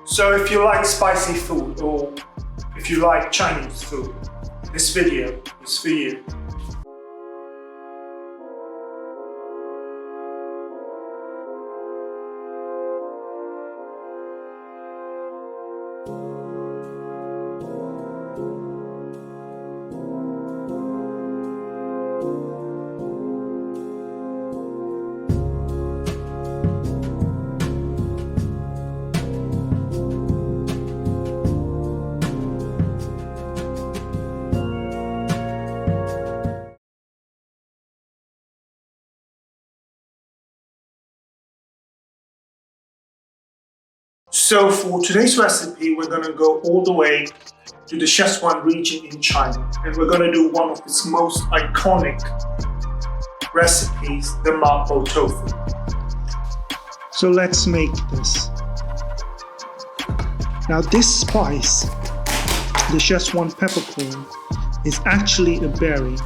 So if you like spicy food or if you like Chinese food, this video is for you. So for today's recipe, we're going to go all the way to the Sichuan region in China, and we're going to do one of its most iconic recipes, the Mapo Tofu. So let's make this. Now this spice, the Sichuan Peppercorn, is actually a berry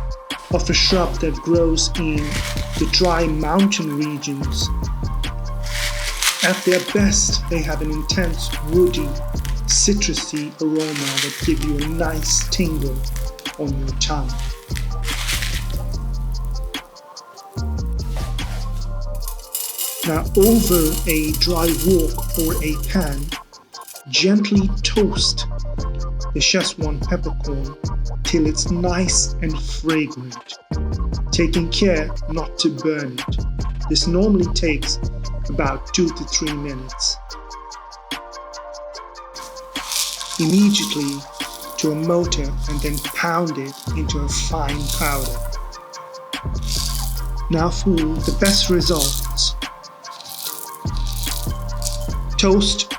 of a shrub that grows in the dry mountain regions. At their best, they have an intense woody, citrusy aroma that give you a nice tingle on your tongue. Now over a dry wok or a pan, gently toast the Sichuan peppercorn till it's nice and fragrant, taking care not to burn it. This normally takes about 2 to 3 minutes. Immediately to a mortar and then pound it into a fine powder. Now for the best results, toast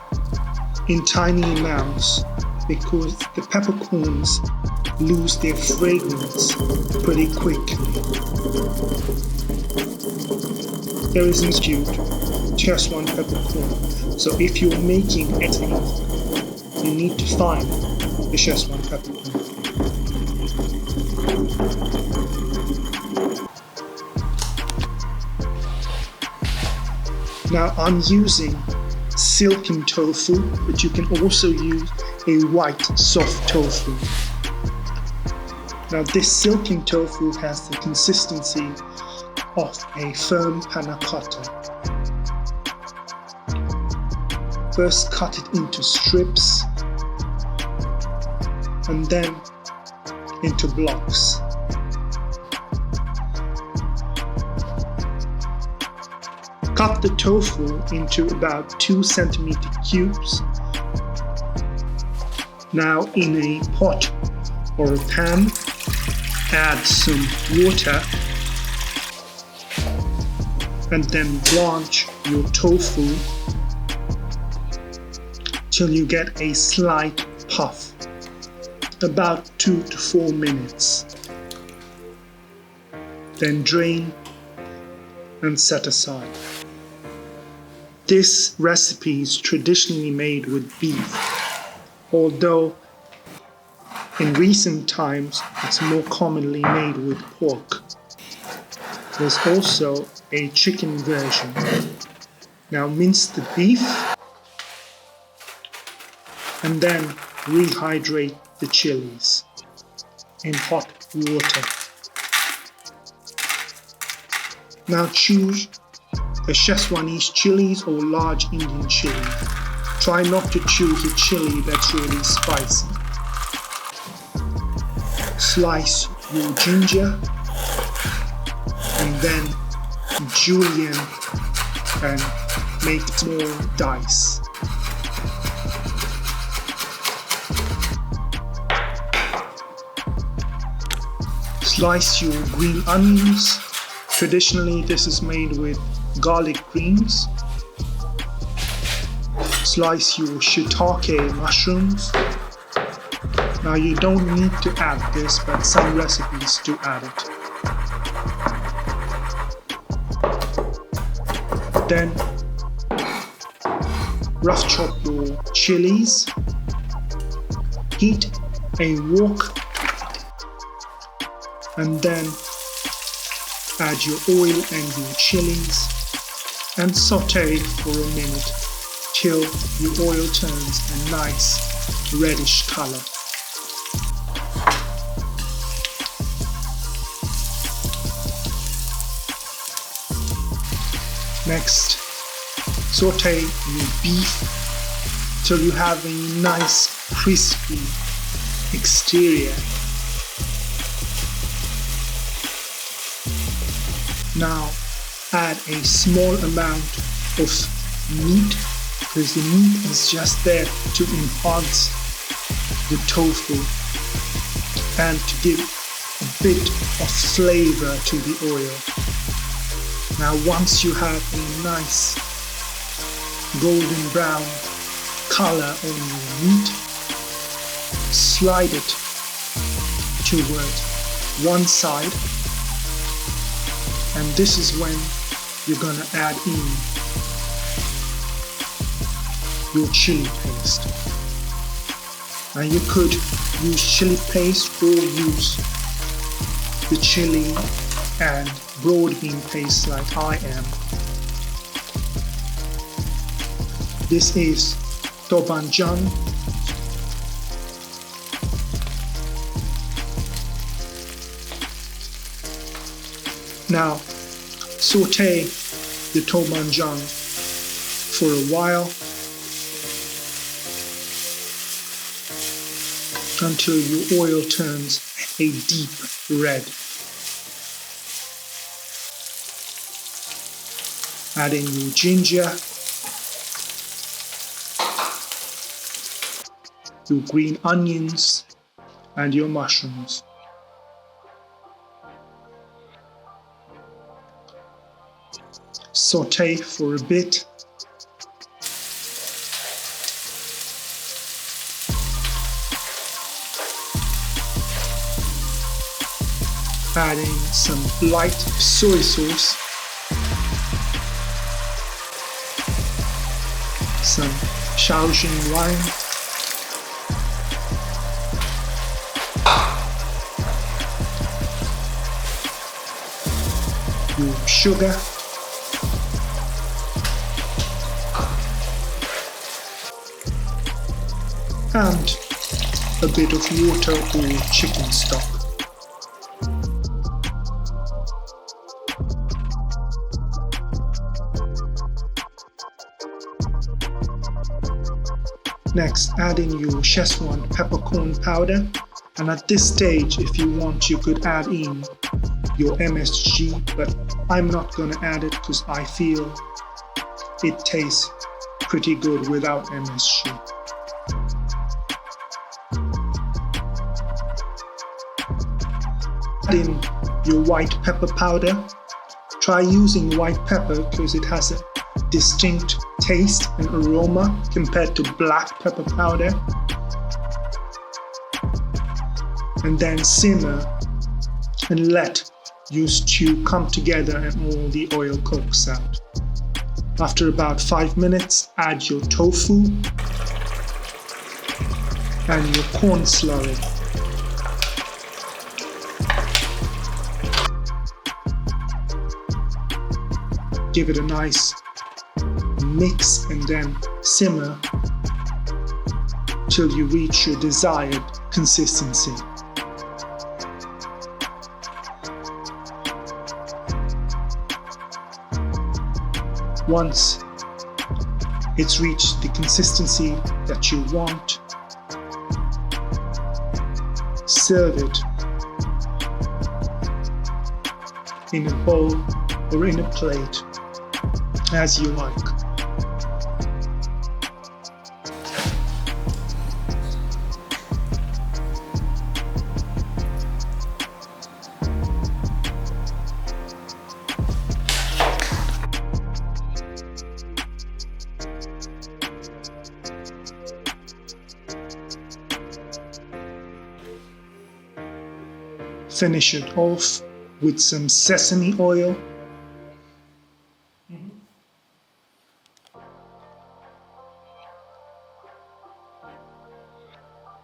in tiny amounts because the peppercorns lose their fragrance pretty quickly. There is an institute, Sichuan peppercorn. So if you're making anything, you need to find the Sichuan peppercorn. Now I'm using silken tofu, but you can also use a white soft tofu. Now this silken tofu has the consistency of a firm panna cotta. First cut it into strips and then into blocks. Cut the tofu into about 2 centimeter cubes. Now in a pot or a pan, add some water and then blanch your tofu till you get a slight puff, about 2 to 4 minutes. Then drain and set aside. This recipe is traditionally made with beef, although in recent times it's more commonly made with pork. There's also a chicken version. Now mince the beef and then rehydrate the chilies in hot water. Now choose a Sichuanese chilies or large Indian chili. Try not to choose a chili that's really spicy. Slice your ginger and then julienne and make small dice. Slice your green onions. Traditionally, this is made with garlic greens. Slice your shiitake mushrooms. Now you don't need to add this, but some recipes do add it. Then rough chop your chilies. Heat a wok and then add your oil and your chilies and saute for a minute till your oil turns a nice reddish color. Next, saute your beef till you have a nice crispy exterior. Now add a small amount of meat, because the meat is just there to enhance the tofu and to give a bit of flavor to the oil. Now once you have a nice golden brown color on your meat, slide it toward one side, and this is when you're gonna add in your chili paste. Now you could use chili paste or use the chili and broad bean paste like I am. This is doubanjiang. Now saute the doubanjiang for a while until your oil turns a deep red. Add in your ginger, your green onions, and your mushrooms. Saute for a bit. Add in some light soy sauce, some Shaoxing wine, your sugar, and a bit of water or chicken stock. Next, add in your Sichuan peppercorn powder, and at this stage, if you want, you could add in your MSG, but I'm not going to add it because I feel it tastes pretty good without MSG. Add in your white pepper powder. Try using white pepper because it has a distinct taste and aroma compared to black pepper powder. And then simmer and let your stew come together and all the oil cooks out. After about 5 minutes, add your tofu and your corn slurry. Give it a nice mix and then simmer till you reach your desired consistency. Once it's reached the consistency that you want, serve it in a bowl or in a plate as you like. Finish it off with some sesame oil.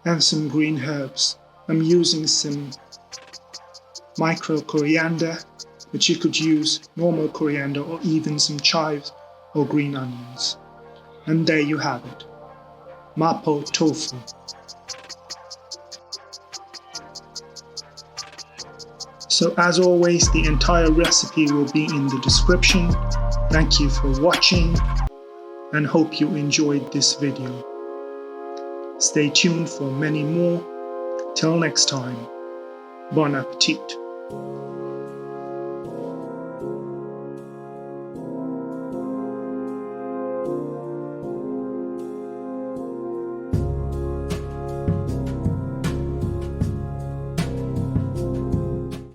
And some green herbs. I'm using some micro coriander, but you could use normal coriander or even some chives or green onions. And there you have it, Mapo Tofu. So as always, the entire recipe will be in the description. Thank you for watching and hope you enjoyed this video. Stay tuned for many more. Till next time, bon appetit.